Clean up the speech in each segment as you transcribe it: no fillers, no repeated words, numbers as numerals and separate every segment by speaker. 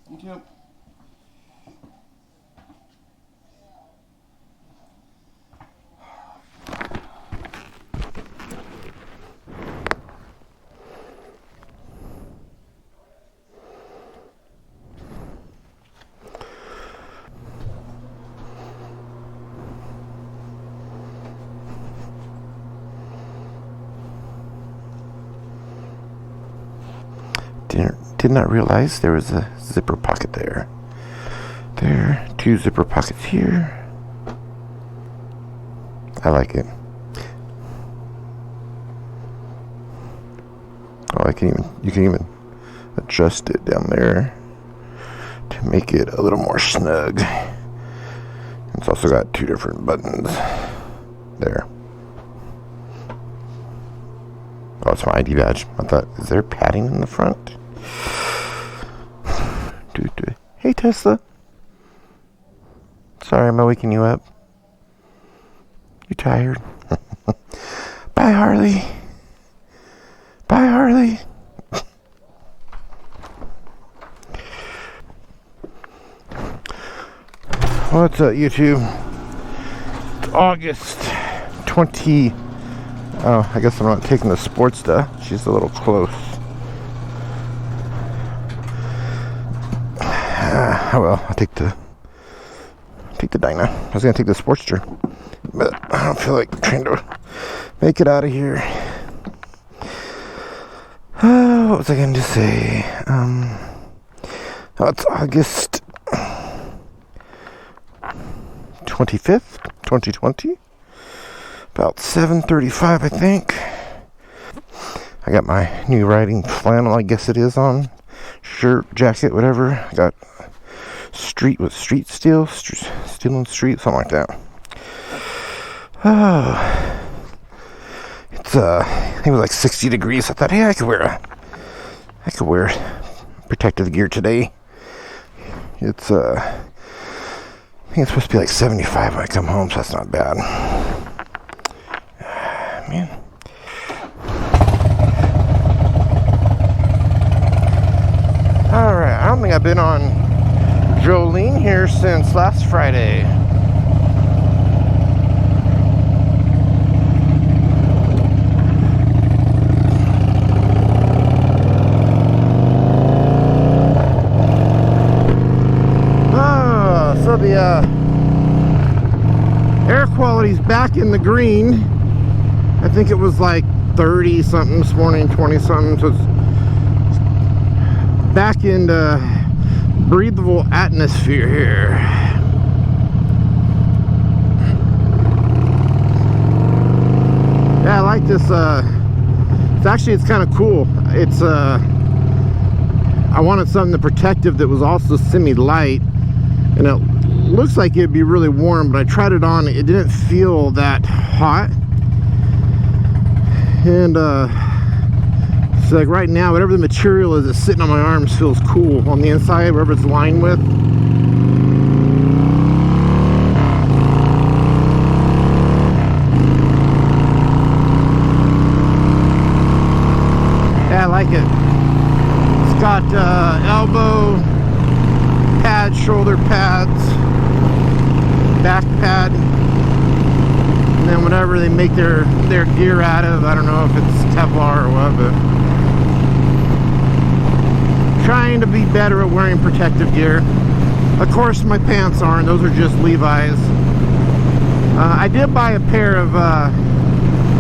Speaker 1: Thank you.
Speaker 2: Did not realize there was a zipper pocket there. There, 2 zipper pockets here. I like it. Oh, you can even adjust it down there to make it a little more snug. It's also got 2 different buttons there. Oh, it's my ID badge. I thought, is there padding in the front? Hey, Tesla. Sorry, am I waking you up? You tired? Bye, Harley. Bye, Harley. What's up, YouTube? It's August 20. Oh, I guess I'm not taking the sports stuff. She's a little close. Oh well, I'll take the Dyna. I was gonna take the Sportster, but I don't feel like trying to make it out of here. What was I going to say? It's August 25th, 2020. About 7:35, I think. I got my new riding flannel, I guess it is, on. Shirt, jacket, whatever. I got steel and street, something like that. Oh, it's I think it was like 60 degrees. I thought, hey, I could wear protective gear today. It's I think it's supposed to be like 75 when I come home, so that's not bad. Man. Alright, I don't think I've been on Jolene here since last Friday. So the air quality's back in the green. I think it was like 30 something this morning, 20 something, so it's back into breathable atmosphere here. Yeah, I like this. It's kind of cool. It's I wanted something protective that was also semi-light, and it looks like it'd be really warm, but I tried it on. It didn't feel that hot. And so like right now, whatever the material is that's sitting on my arms feels cool on the inside, wherever it's lined with. Yeah, I like it. It's got elbow pads, shoulder pads, back pad, and then whatever they make their gear out of. I don't know if it's Kevlar or what, but trying to be better at wearing protective gear. Of course my pants aren't, those are just Levi's. I did buy a pair of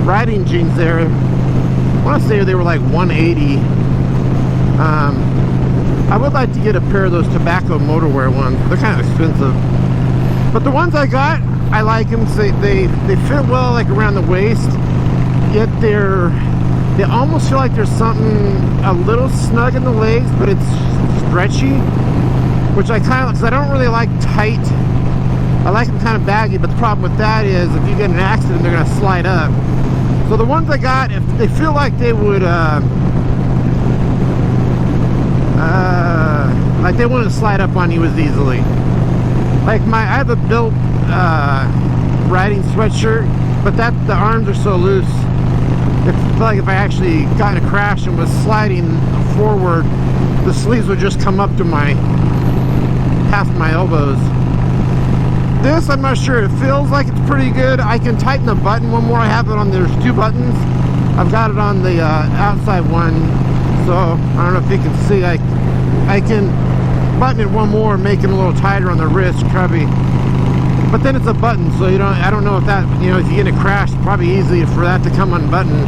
Speaker 2: riding jeans there. I want to say they were like $180. I would like to get a pair of those tobacco motorwear ones. They're kind of expensive, but the ones I got, I like them. So they fit well, like around the waist, yet they almost feel like there's something a little snug in the legs, but it's stretchy, which I kind of, because I don't really like tight. I like them kind of baggy, but the problem with that is if you get in an accident, they're going to slide up. So the ones I got, if they feel like they would like they wouldn't slide up on you as easily. Like I have a built riding sweatshirt, but the arms are so loose. I feel like if I actually got in a crash and was sliding forward, the sleeves would just come up to my past my elbows. This, I'm not sure. It feels like it's pretty good. I can tighten the button one more. I have it on, there's 2 buttons. I've got it on the outside one. So, I don't know if you can see. I can button it one more and make it a little tighter on the wrist, cubby. But then it's a button, so I don't know if that, you know, if you get a crash, it's probably easy for that to come unbuttoned.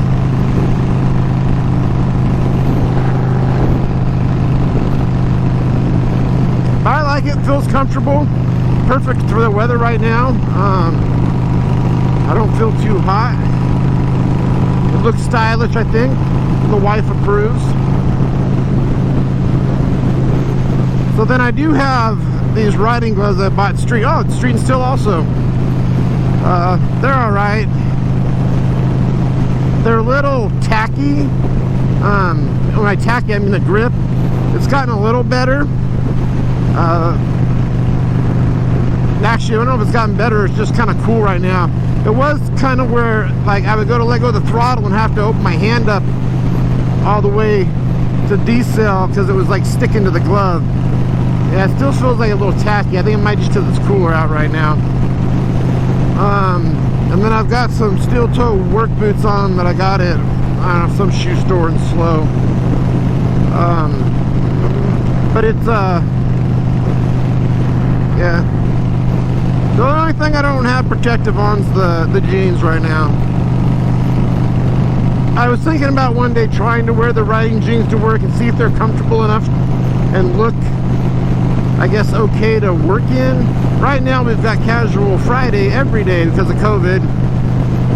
Speaker 2: But I like it. It feels comfortable. Perfect for the weather right now. I don't feel too hot. It looks stylish, I think. The wife approves. So then I do have these riding gloves I bought Street. Oh, Street and Still also. They're alright. They're a little tacky. When I tacky, I mean the grip. It's gotten a little better. Actually, I don't know if it's gotten better. It's just kind of cool right now. It was kind of where, like, I would go to let go of the throttle and have to open my hand up all the way to decel because it was like sticking to the glove. Yeah, it still feels like a little tacky. I think it might just because it's cooler out right now. And then I've got some steel toe work boots on that I got at, I don't know, some shoe store in Slow. But it's yeah. The only thing I don't have protective on is the jeans right now. I was thinking about one day trying to wear the riding jeans to work and see if they're comfortable enough and look, I guess, okay to work in. Right now we've got casual Friday every day because of COVID.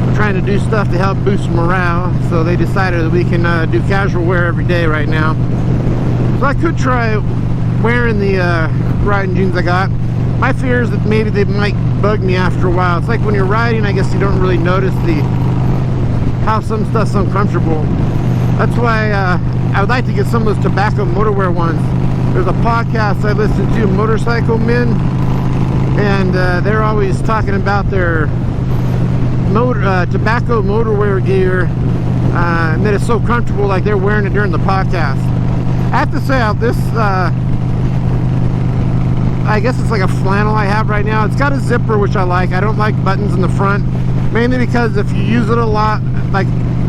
Speaker 2: We're trying to do stuff to help boost morale, so they decided that we can do casual wear every day right now. So I could try wearing the riding jeans I got. My fear is that maybe they might bug me after a while. It's like when you're riding, I guess you don't really notice how some stuff's uncomfortable. That's why I would like to get some of those tobacco motorwear ones. There's a podcast I listen to, Motorcycle Men, and they're always talking about their tobacco motorwear gear, and that it's so comfortable, like they're wearing it during the podcast. I have to say, this I guess it's like a flannel I have right now. It's got a zipper, which I like. I don't like buttons in the front, mainly because if you use it a lot, like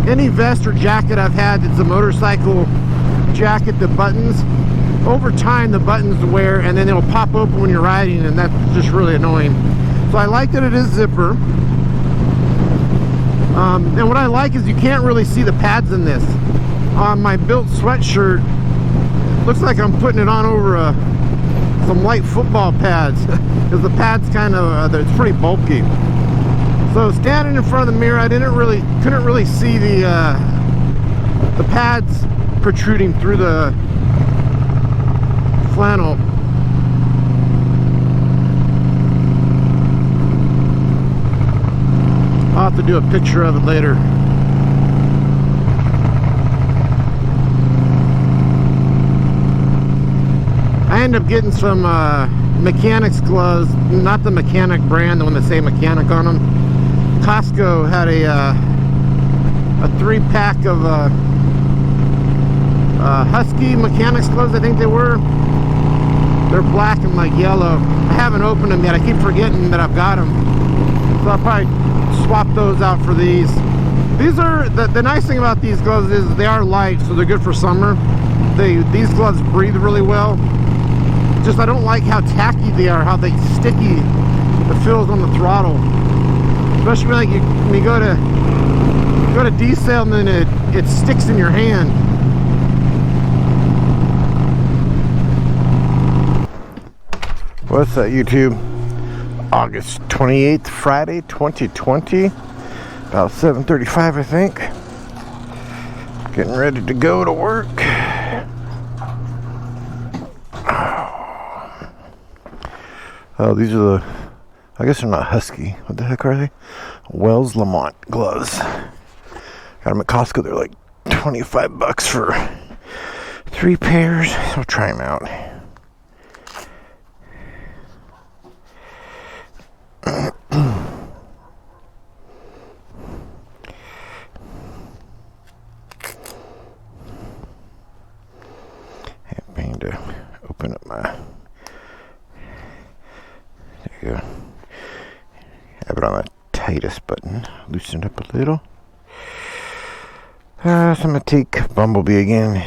Speaker 2: any vest or jacket I've had that's a motorcycle jacket that buttons, over time the buttons wear and then it'll pop open when you're riding, and that's just really annoying. So I like that it is zipper. And what I like is you can't really see the pads in this. On my built sweatshirt, looks like I'm putting it on over some light football pads because the pads kind of it's pretty bulky. So standing in front of the mirror, I couldn't really see the pads protruding through the flannel. I'll have to do a picture of it later. I ended up getting some mechanics gloves, not the mechanic brand, the one that say mechanic on them. Costco had a 3-pack of Husky mechanics gloves, I think they were. They're black and like yellow. I haven't opened them yet. I keep forgetting that I've got them. So I'll probably swap those out for these. These are, the nice thing about these gloves is they are light, so they're good for summer. These gloves breathe really well. Just I don't like how tacky they are, how they sticky the feels on the throttle. Especially like when you go to decel and then it sticks in your hand. What's that, YouTube? August 28th, Friday, 2020. About 7:35, I think. Getting ready to go to work. Oh, these are I guess they're not Husky. What the heck are they? Wells Lamont gloves. Got them at Costco. They're like $25 for 3 pairs. I'll try them out. I need to open up my Yeah. Have it on the tightest button. Loosen it up a little. So I'm going to take Bumblebee again.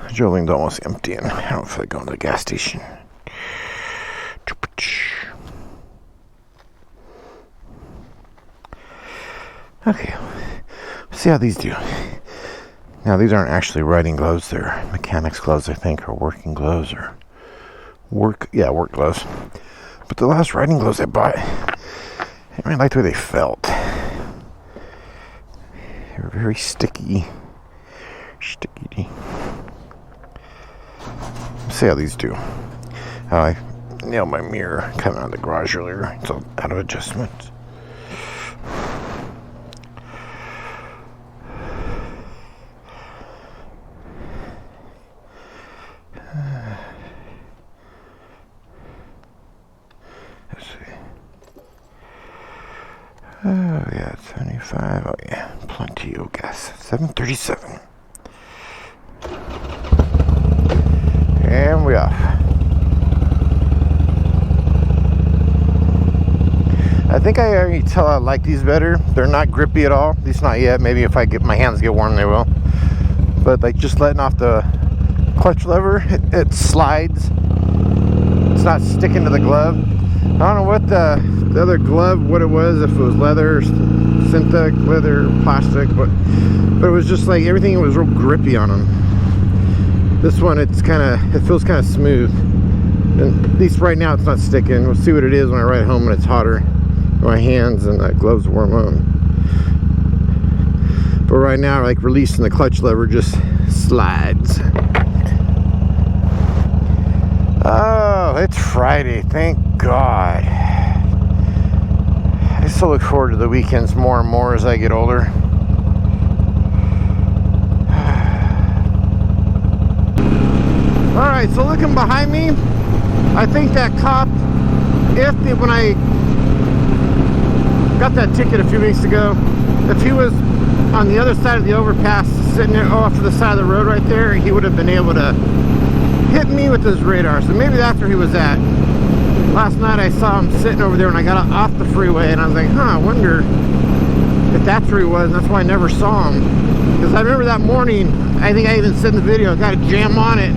Speaker 2: Jolene's almost empty and I don't feel like going to the gas station. Okay, let's see how these do. Now these aren't actually riding gloves, they're mechanics gloves, I think, or working gloves, or work gloves. But the last riding gloves I bought, I didn't really like the way they felt. They were very sticky. Let's see how these do. I nailed my mirror coming out of the garage earlier. It's all out of adjustment. Let's see. Oh yeah, 75. Oh yeah, plenty of gas. 737. And we off. I think I already tell I like these better. They're not grippy at all. At least not yet. Maybe if my hands get warm, they will. But like just letting off the clutch lever, it slides. It's not sticking to the glove. I don't know what the other glove, what it was, if it was leather, synthetic leather, plastic, but it was just like everything was real grippy on them. This one, it feels kind of smooth. And at least right now it's not sticking. We'll see what it is when I ride home and it's hotter. My hands and the gloves warm up. But right now, like releasing the clutch lever just slides. Oh, it's Friday, thank God. I still look forward to the weekends more and more as I get older. Alright, so looking behind me, I think that cop, when I got that ticket a few weeks ago, if he was on the other side of the overpass, sitting there off to the side of the road right there, he would have been able to hit me with his radar. So maybe that's where he was at. Last night I saw him sitting over there when I got off the freeway, and I was like, I wonder if that's where he was, and that's why I never saw him. Because I remember that morning, I think I even said in the video, I got a jam on it.